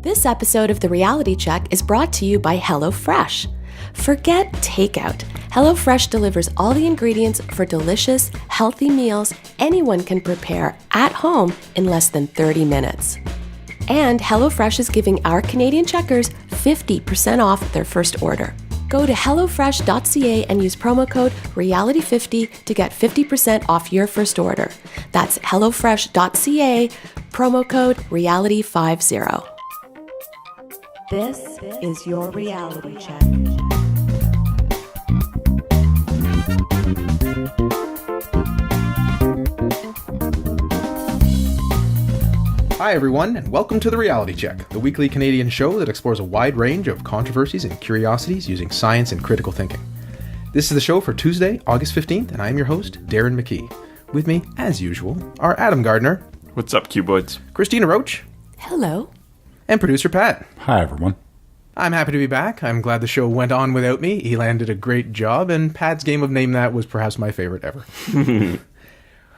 This episode of The Reality Check is brought to you by HelloFresh. Forget takeout. HelloFresh delivers all the ingredients for delicious, healthy meals anyone can prepare at home in less than 30 minutes. And HelloFresh is giving our Canadian checkers 50% off their first order. Go to hellofresh.ca and use promo code REALITY50 to get 50% off your first order. That's hellofresh.ca, promo code REALITY50. This is your reality check. Hi everyone, and welcome to The Reality Check, the weekly Canadian show that explores a wide range of controversies and curiosities using science and critical thinking. This is the show for Tuesday, August 15th, and I am your host, Darren McKee. With me, as usual, are Adam Gardner. What's up, cuboids? Cristina Roach. Hello. And producer Pat. Hi, everyone. I'm happy to be back. I'm glad the show went on without me. Elan did a great job, and Pat's game of Name That was perhaps my favorite ever.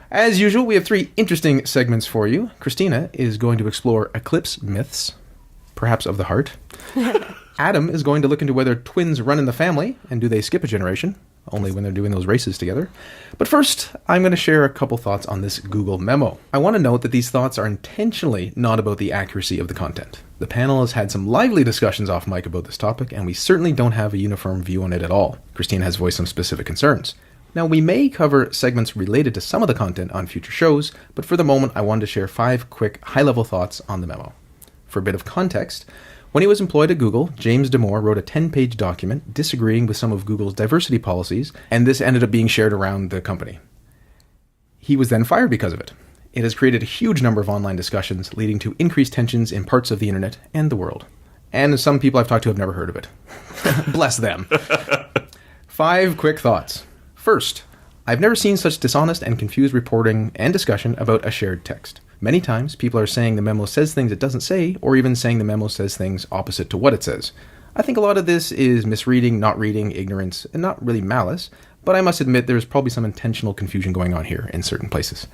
As usual, we have three interesting segments for you. Cristina is going to explore Eclipse Myths, perhaps of the heart. Adam is going to look into whether twins run in the family, and do they skip a generation, only when they're doing those races together. But first, I'm going to share a couple thoughts on this Google memo. I want to note that these thoughts are intentionally not about the accuracy of the content. The panel has had some lively discussions off mic about this topic, and we certainly don't have a uniform view on it at all. Cristina has voiced some specific concerns. Now, we may cover segments related to some of the content on future shows, but for the moment, I wanted to share 5 quick, high-level thoughts on the memo. For a bit of context, when he was employed at Google, James Damore wrote a 10-page document disagreeing with some of Google's diversity policies, and this ended up being shared around the company. He was then fired because of it. It has created a huge number of online discussions, leading to increased tensions in parts of the internet and the world. And some people I've talked to have never heard of it. Bless them. 5 quick thoughts. First, I've never seen such dishonest and confused reporting and discussion about a shared text. Many times, people are saying the memo says things it doesn't say, or even saying the memo says things opposite to what it says. I think a lot of this is misreading, not reading, ignorance, and not really malice, but I must admit there's probably some intentional confusion going on here in certain places.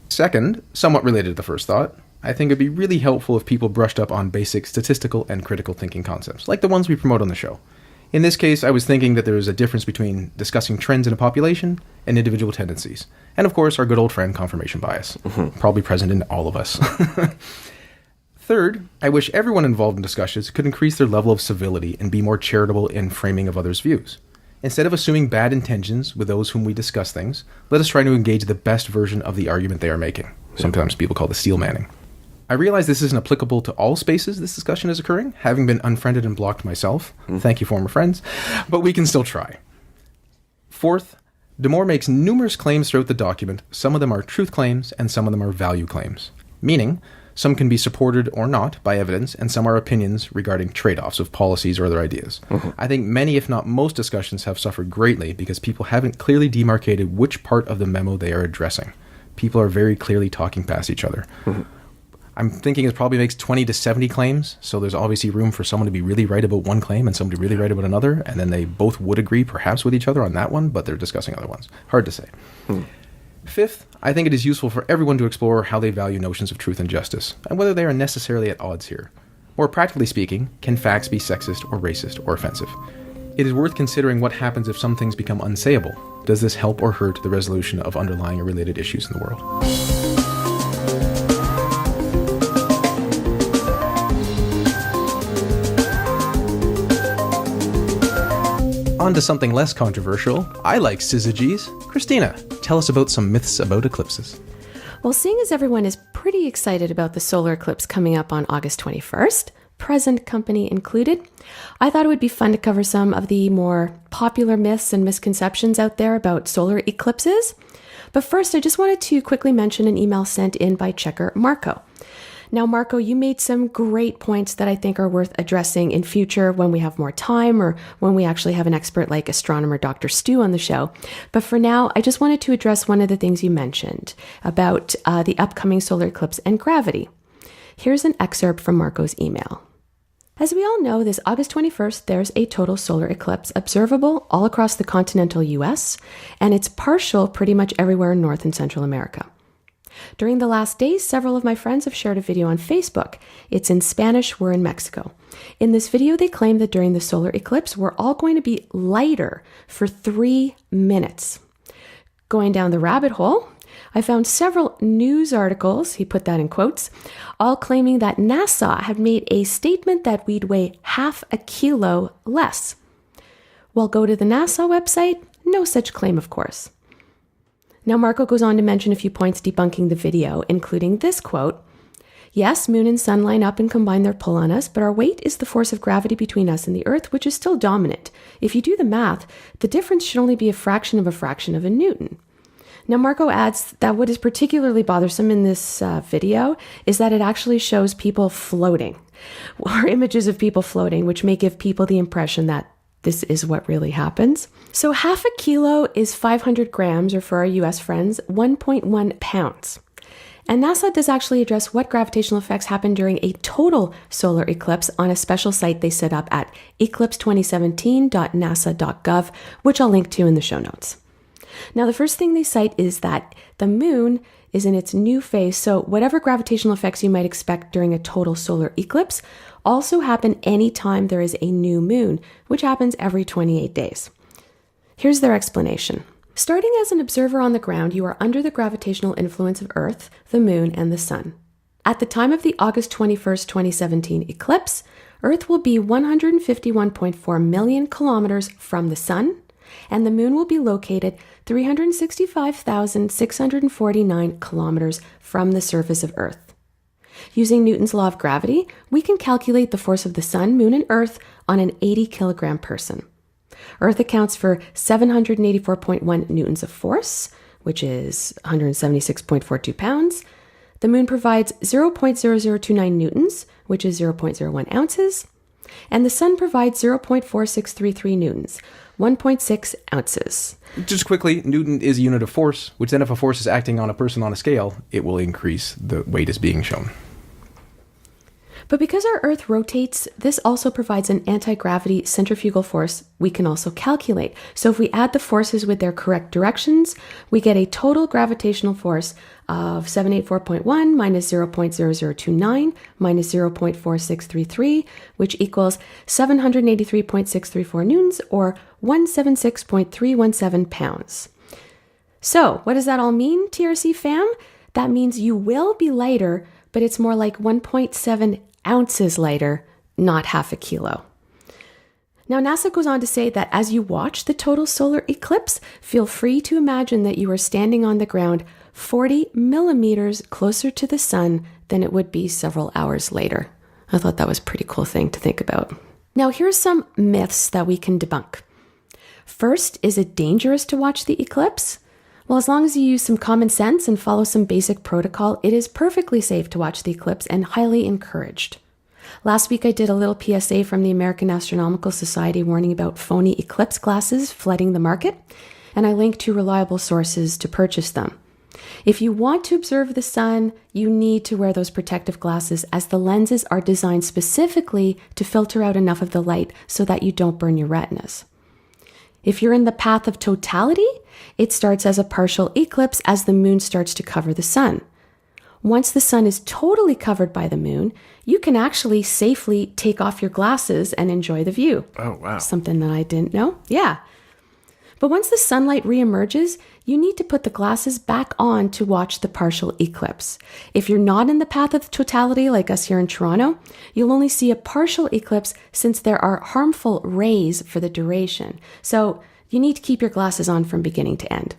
Second, somewhat related to the first thought, I think it'd be really helpful if people brushed up on basic statistical and critical thinking concepts, like the ones we promote on the show. In this case, I was thinking that there is a difference between discussing trends in a population and individual tendencies. And of course, our good old friend confirmation bias, probably present in all of us. Third, I wish everyone involved in discussions could increase their level of civility and be more charitable in framing of others' views. Instead of assuming bad intentions with those whom we discuss things, let us try to engage the best version of the argument they are making. Sometimes people call this steel manning. I realize this isn't applicable to all spaces this discussion is occurring, having been unfriended and blocked myself. Thank you, former friends. But we can still try. Fourth, Damore makes numerous claims throughout the document. Some of them are truth claims, and some of them are value claims. Meaning, some can be supported or not by evidence, and some are opinions regarding trade-offs of policies or other ideas. I think many, if not most, discussions have suffered greatly because people haven't clearly demarcated which part of the memo they are addressing. People are very clearly talking past each other. I'm thinking it probably makes 20 to 70 claims, so there's obviously room for someone to be really right about one claim and someone to be really right about another, and then they both would agree perhaps with each other on that one, but they're discussing other ones. Hard to say. Fifth, I think it is useful for everyone to explore how they value notions of truth and justice, and whether they are necessarily at odds here. More practically speaking, can facts be sexist or racist or offensive? It is worth considering what happens if some things become unsayable. Does this help or hurt the resolution of underlying or related issues in the world? On to something less controversial. I like syzygies. Cristina, tell us about some myths about eclipses. Well, seeing as everyone is pretty excited about the solar eclipse coming up on August 21st, present company included, I thought it would be fun to cover some of the more popular myths and misconceptions out there about solar eclipses. But first, I just wanted to quickly mention an email sent in by checker Marco. Now, Marco, you made some great points that I think are worth addressing in future when we have more time or when we actually have an expert like astronomer Dr. Stu on the show. But for now, I just wanted to address one of the things you mentioned about the upcoming solar eclipse and gravity. Here's an excerpt from Marco's email. As we all know, this August 21st, there's a total solar eclipse observable all across the continental US, and it's partial pretty much everywhere in North and Central America. During the last days, several of my friends have shared a video on Facebook. It's in Spanish, we're in Mexico. In this video, they claim that during the solar eclipse, we're all going to be lighter for 3 minutes. Going down the rabbit hole, I found several news articles, he put that in quotes, all claiming that NASA had made a statement that we'd weigh half a kilo less. Well, go to the NASA website, no such claim, of course. Now, Marco goes on to mention a few points debunking the video, including this quote, "Yes, moon and sun line up and combine their pull on us, but our weight is the force of gravity between us and the Earth, which is still dominant. If you do the math, the difference should only be a fraction of a Newton." Now, Marco adds that what is particularly bothersome in this video is that it actually shows people floating, or images of people floating, which may give people the impression that this is what really happens. So half a kilo is 500 grams, or for our US friends, 1.1 pounds. And NASA does actually address what gravitational effects happen during a total solar eclipse on a special site they set up at eclipse2017.nasa.gov, which I'll link to in the show notes. Now, the first thing they cite is that the moon is in its new phase, so whatever gravitational effects you might expect during a total solar eclipse also happen anytime there is a new moon, which happens every 28 days. Here's their explanation. Starting as an observer on the ground, you are under the gravitational influence of Earth, the moon, and the sun. At the time of the August 21st, 2017 eclipse, Earth will be 151.4 million kilometers from the sun, and the moon will be located 365,649 kilometers from the surface of Earth. Using Newton's law of gravity, we can calculate the force of the sun, moon, and Earth on an 80-kilogram person. Earth accounts for 784.1 newtons of force, which is 176.42 pounds. The moon provides 0.0029 newtons, which is 0.01 ounces. And the sun provides 0.4633 newtons, 1.6 ounces. Just quickly, Newton is a unit of force, which then if a force is acting on a person on a scale, it will increase the weight is being shown. But because our Earth rotates, this also provides an anti-gravity centrifugal force we can also calculate. So if we add the forces with their correct directions, we get a total gravitational force of 784.1 minus 0.0029 minus 0.4633, which equals 783.634 newtons, or 176.317 pounds. So what does that all mean, TRC fam? That means you will be lighter, but it's more like 1.7 ounces lighter, not half a kilo. Now, NASA goes on to say that as you watch the total solar eclipse, feel free to imagine that you are standing on the ground 40 millimeters closer to the sun than it would be several hours later. I thought that was a pretty cool thing to think about. Now, here's some myths that we can debunk. First, is it dangerous to watch the eclipse? Well, as long as you use some common sense and follow some basic protocol, it is perfectly safe to watch the eclipse and highly encouraged. Last week, I did a little PSA from the American Astronomical Society warning about phony eclipse glasses flooding the market, and I linked to reliable sources to purchase them. If you want to observe the sun, you need to wear those protective glasses, as the lenses are designed specifically to filter out enough of the light so that you don't burn your retinas. If you're in the path of totality, it starts as a partial eclipse as the moon starts to cover the sun. Once the sun is totally covered by the moon, you can actually safely take off your glasses and enjoy the view. Oh, wow. Something that I didn't know. Yeah. But once the sunlight reemerges, you need to put the glasses back on to watch the partial eclipse. If you're not in the path of totality like us here in Toronto, you'll only see a partial eclipse since there are harmful rays for the duration. So you need to keep your glasses on from beginning to end.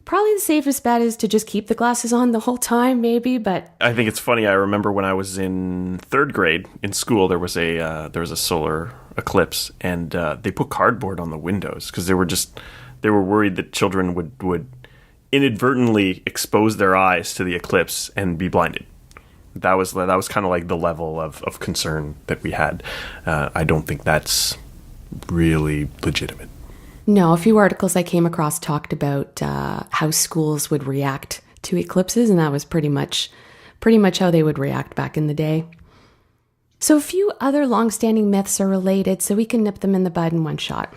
Probably the safest bet is to just keep the glasses on the whole time, maybe, but... I think it's funny. I remember when I was in third grade in school, there was a solar eclipse, and they put cardboard on the windows because they were worried that children would inadvertently expose their eyes to the eclipse and be blinded. That was kind of like the level of concern that we had. I don't think that's really legitimate. No, a few articles I came across talked about how schools would react to eclipses, and that was pretty much how they would react back in the day. So a few other long-standing myths are related, so we can nip them in the bud in one shot.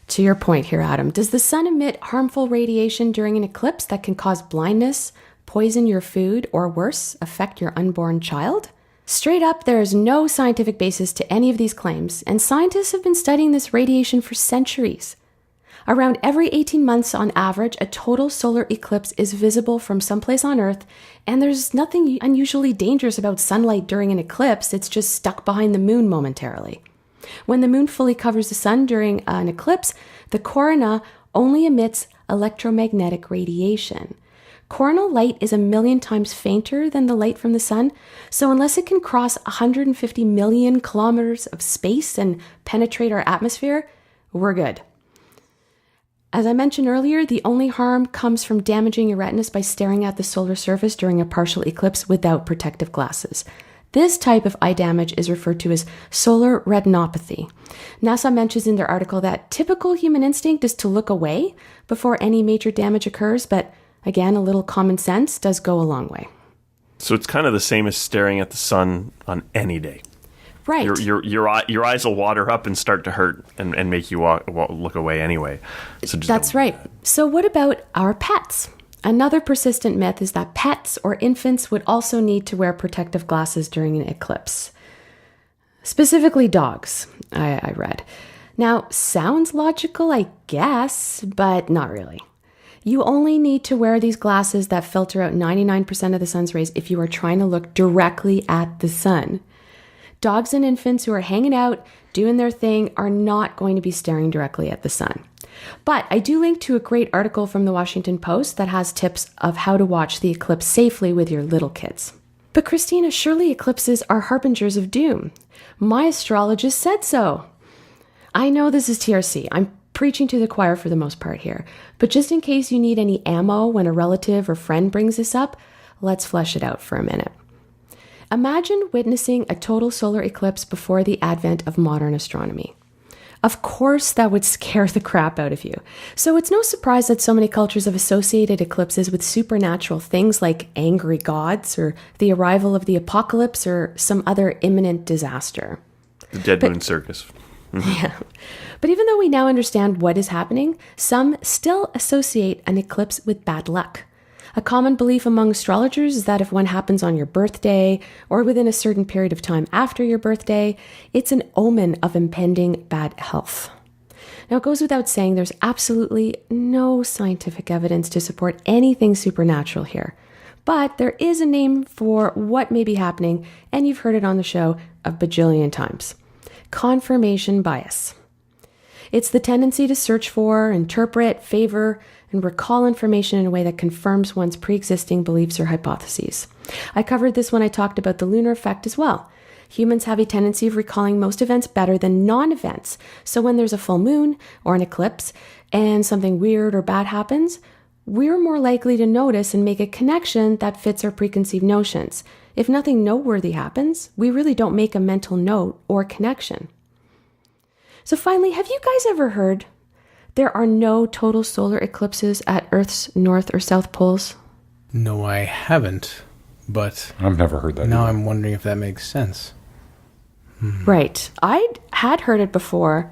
To your point here, Adam, does the sun emit harmful radiation during an eclipse that can cause blindness, poison your food, or worse, affect your unborn child? Straight up, there is no scientific basis to any of these claims, and scientists have been studying this radiation for centuries. Around every 18 months on average, a total solar eclipse is visible from someplace on Earth, and there's nothing unusually dangerous about sunlight during an eclipse. It's just stuck behind the moon momentarily. When the moon fully covers the sun during an eclipse, the corona only emits electromagnetic radiation. Coronal light is 1,000,000 times fainter than the light from the sun, so unless it can cross 150 million kilometers of space and penetrate our atmosphere, we're good. As I mentioned earlier, the only harm comes from damaging your retinas by staring at the solar surface during a partial eclipse without protective glasses. This type of eye damage is referred to as solar retinopathy. NASA mentions in their article that typical human instinct is to look away before any major damage occurs, but again, a little common sense does go a long way. So it's kind of the same as staring at the sun on any day. Right. Your eyes will water up and start to hurt and make you look away anyway. So That's right. So what about our pets? Another persistent myth is that pets or infants would also need to wear protective glasses during an eclipse. Specifically dogs, I read. Now, sounds logical, I guess, but not really. You only need to wear these glasses that filter out 99% of the sun's rays if you are trying to look directly at the sun. Dogs and infants who are hanging out, doing their thing, are not going to be staring directly at the sun. But I do link to a great article from the Washington Post that has tips of how to watch the eclipse safely with your little kids. But Cristina, surely eclipses are harbingers of doom. My astrologist said so. I know this is TRC. I'm preaching to the choir for the most part here. But just in case you need any ammo when a relative or friend brings this up, let's flesh it out for a minute. Imagine witnessing a total solar eclipse before the advent of modern astronomy. Of course, that would scare the crap out of you. So it's no surprise that so many cultures have associated eclipses with supernatural things like angry gods or the arrival of the apocalypse or some other imminent disaster. The Dead Moon Circus. Yeah. But even though we now understand what is happening, some still associate an eclipse with bad luck. A common belief among astrologers is that if one happens on your birthday or within a certain period of time after your birthday, it's an omen of impending bad health. Now, it goes without saying there's absolutely no scientific evidence to support anything supernatural here. But there is a name for what may be happening, and you've heard it on the show a bajillion times. Confirmation bias. It's the tendency to search for, interpret, favor, and recall information in a way that confirms one's pre-existing beliefs or hypotheses. I covered this when I talked about the lunar effect as well. Humans have a tendency of recalling most events better than non-events. So when there's a full moon or an eclipse and something weird or bad happens, we're more likely to notice and make a connection that fits our preconceived notions. If nothing noteworthy happens, we really don't make a mental note or connection. So finally, have you guys ever heard there are no total solar eclipses at Earth's north or south poles? No, I haven't, but I've never heard that. now either. I'm wondering if that makes sense. Right. I had heard it before,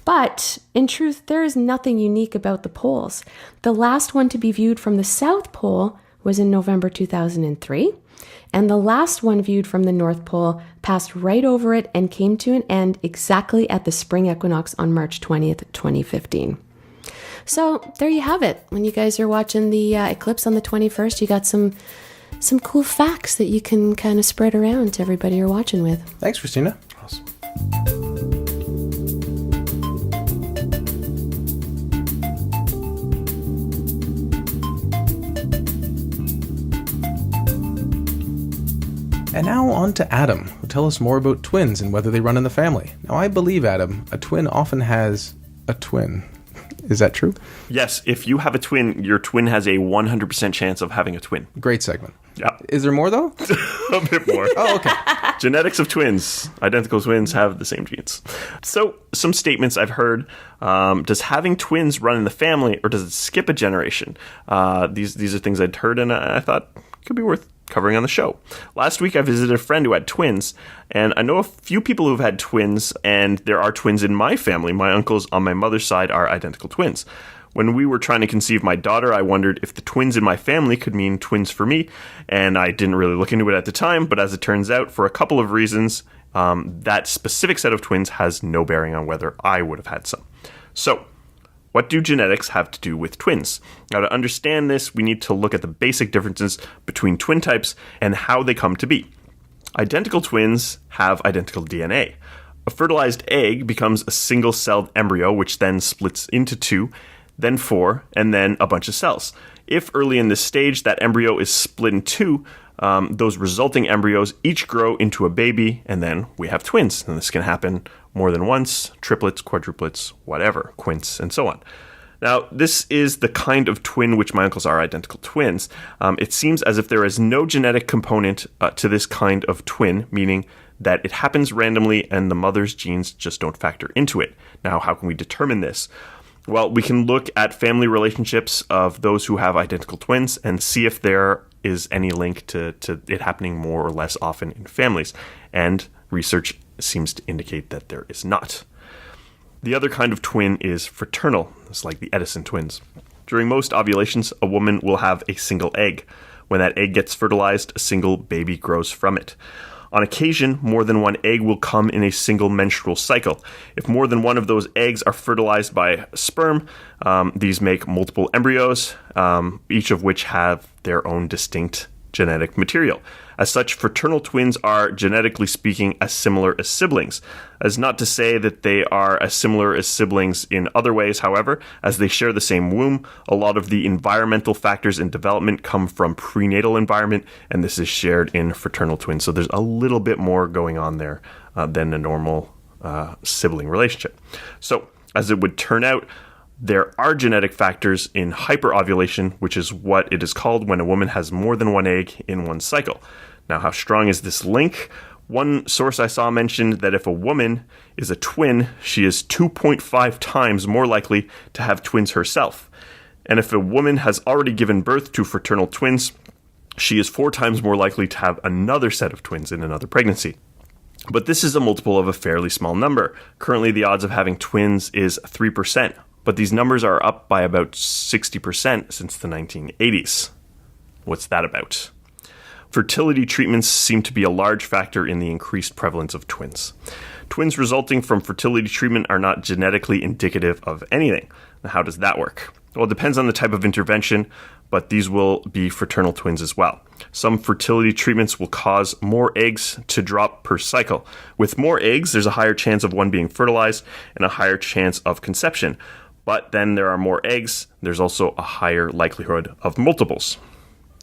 but in truth, there is nothing unique about the poles. The last one to be viewed from the South Pole was in November 2003, and the last one viewed from the North Pole passed right over it and came to an end exactly at the spring equinox on March 20th, 2015. So there you have it. When you guys are watching the eclipse on the 21st, you got some cool facts that you can kind of spread around to everybody you're watching with. Thanks, Cristina. Awesome. And now on to Adam, who'll tell us more about twins and whether they run in the family. Now, I believe, Adam, a twin often has a twin. Is that true? Yes, if you have a twin, your twin has a 100% chance of having a twin. Great segment. Yeah. Is there more, though? A bit more. Oh, okay. Genetics of twins. Identical twins have the same genes. So, some statements I've heard. Does having twins run in the family, or does it skip a generation? These are things I'd heard, and I thought could be worth covering on the show. Last week, I visited a friend who had twins, and I know a few people who've had twins, and there are twins in my family. My uncles on my mother's side are identical twins. When we were trying to conceive my daughter, I wondered if the twins in my family could mean twins for me, and I didn't really look into it at the time, but as it turns out, for a couple of reasons, that specific set of twins has no bearing on whether I would have had some. So, what do genetics have to do with twins? Now, to understand this, we need to look at the basic differences between twin types and how they come to be. Identical twins have identical DNA. A fertilized egg becomes a single-celled embryo, which then splits into 2, then 4, and then a bunch of cells. If early in this stage that embryo is split in 2, those resulting embryos each grow into a baby, and then we have twins. And this can happen more than once, triplets, quadruplets, whatever, quints, and so on. Now, this is the kind of twin which my uncles are identical twins. It seems as if there is no genetic component to this kind of twin, meaning that it happens randomly and the mother's genes just don't factor into it. Now, how can we determine this? Well, we can look at family relationships of those who have identical twins and see if there is any link to it happening more or less often in families. And research seems to indicate that there is not. The other kind of twin is fraternal. It's like the Edison twins. During most ovulations, a woman will have a single egg. When that egg gets fertilized, a single baby grows from it. On occasion, more than one egg will come in a single menstrual cycle. If more than one of those eggs are fertilized by sperm, these make multiple embryos, each of which have their own distinct genetic material. As such, fraternal twins are, genetically speaking, as similar as siblings. As not to say that they are as similar as siblings in other ways, however, as they share the same womb, a lot of the environmental factors in development come from prenatal environment, and this is shared in fraternal twins. So there's a little bit more going on there than a normal sibling relationship. So, as it would turn out, there are genetic factors in hyperovulation, which is what it is called when a woman has more than one egg in one cycle. Now, how strong is this link? One source I saw mentioned that if a woman is a twin, she is 2.5 times more likely to have twins herself. And if a woman has already given birth to fraternal twins, she is 4 times more likely to have another set of twins in another pregnancy. But this is a multiple of a fairly small number. Currently, the odds of having twins is 3%. But these numbers are up by about 60% since the 1980s. What's that about? Fertility treatments seem to be a large factor in the increased prevalence of twins. Twins resulting from fertility treatment are not genetically indicative of anything. Now, how does that work? Well, it depends on the type of intervention, but these will be fraternal twins as well. Some fertility treatments will cause more eggs to drop per cycle. With more eggs, there's a higher chance of one being fertilized and a higher chance of conception. But then there are more eggs, there's also a higher likelihood of multiples.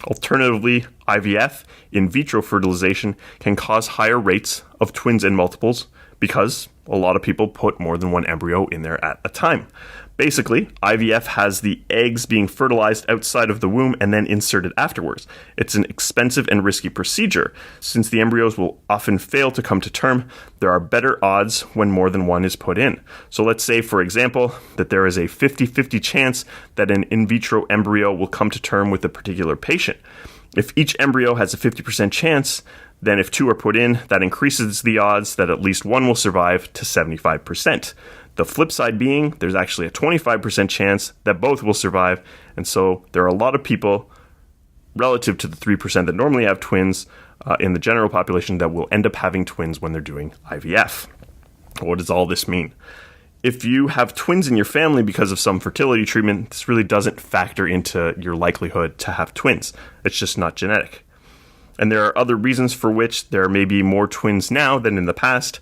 Alternatively, IVF, in vitro fertilization, can cause higher rates of twins and multiples because a lot of people put more than one embryo in there at a time. Basically, IVF has the eggs being fertilized outside of the womb and then inserted afterwards. It's an expensive and risky procedure. Since the embryos will often fail to come to term, there are better odds when more than one is put in. So let's say, for example, that there is a 50-50 chance that an in vitro embryo will come to term with a particular patient. If each embryo has a 50% chance, then if 2 are put in, that increases the odds that at least one will survive to 75%. The flip side being, there's actually a 25% chance that both will survive, and so there are a lot of people, relative to the 3% that normally have twins in the general population, that will end up having twins when they're doing IVF. What does all this mean? If you have twins in your family because of some fertility treatment, this really doesn't factor into your likelihood to have twins. It's just not genetic. And there are other reasons for which there may be more twins now than in the past.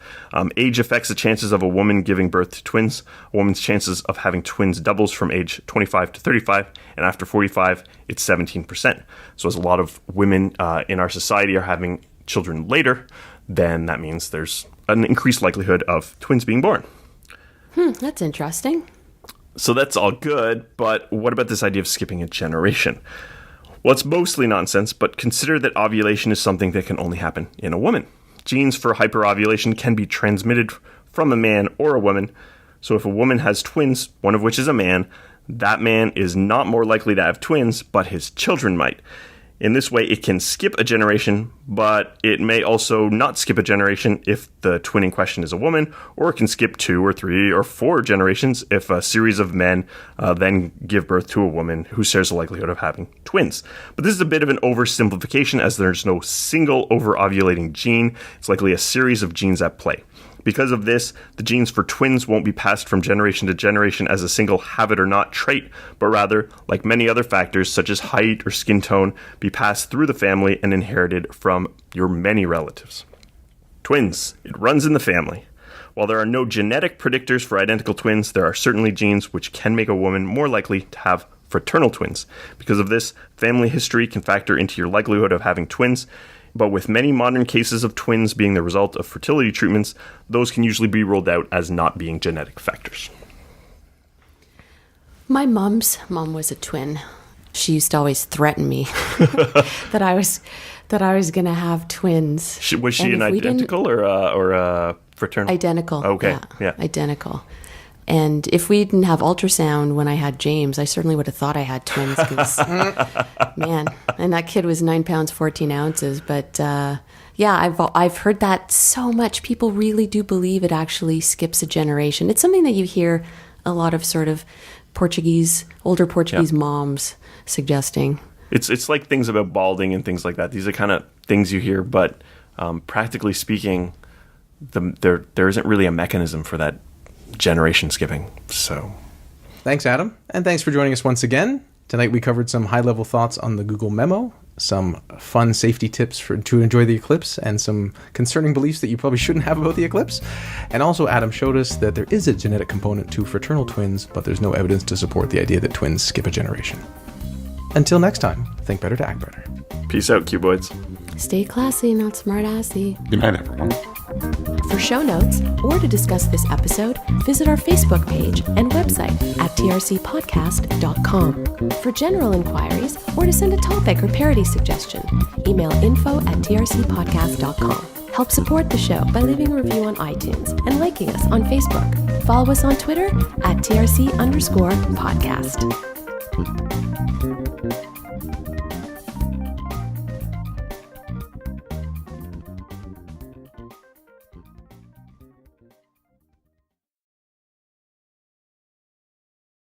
Age affects the chances of a woman giving birth to twins. A woman's chances of having twins doubles from age 25 to 35, and after 45, it's 17%. So as a lot of women in our society are having children later, then that means there's an increased likelihood of twins being born. That's interesting. So that's all good, but what about this idea of skipping a generation? Well, it's mostly nonsense, but consider that ovulation is something that can only happen in a woman. Genes for hyperovulation can be transmitted from a man or a woman, so if a woman has twins, one of which is a man, that man is not more likely to have twins, but his children might. In this way, it can skip a generation, but it may also not skip a generation if the twin in question is a woman, or it can skip 2 or 3 or 4 generations if a series of men then give birth to a woman who shares the likelihood of having twins. But this is a bit of an oversimplification, as there's no single over-ovulating gene. It's likely a series of genes at play. Because of this, the genes for twins won't be passed from generation to generation as a single have it or not trait, but rather, like many other factors such as height or skin tone, be passed through the family and inherited from your many relatives. Twins. It runs in the family. While there are no genetic predictors for identical twins, there are certainly genes which can make a woman more likely to have fraternal twins. Because of this, family history can factor into your likelihood of having twins. But with many modern cases of twins being the result of fertility treatments, those can usually be ruled out as not being genetic factors. My mom's mom was a twin. She used to always threaten me that I was going to have twins. Was she an identical or a fraternal? Identical. Okay. Yeah. Identical. And if we didn't have ultrasound when I had James, I certainly would have thought I had twins. Because, man, and that kid was 9 pounds, 14 ounces. But I've heard that so much. People really do believe it actually skips a generation. It's something that you hear a lot of sort of older Portuguese moms suggesting. It's like things about balding and things like that. These are kind of things you hear, but practically speaking, there isn't really a mechanism for that generation skipping. So Thanks, Adam. And thanks for joining us once again. Tonight we covered some high-level thoughts on the Google Memo, some fun safety tips to enjoy the eclipse, and some concerning beliefs that you probably shouldn't have about the eclipse. And also Adam showed us that there is a genetic component to fraternal twins, but there's no evidence to support the idea that twins skip a generation. Until next time, think better to act better. Peace out, cuboids. Stay classy, not smart-assy. Good night, everyone. For show notes or to discuss this episode, visit our Facebook page and website at trcpodcast.com. For general inquiries or to send a topic or parody suggestion, email info@trcpodcast.com. Help support the show by leaving a review on iTunes and liking us on Facebook. Follow us on Twitter at @TRC_podcast.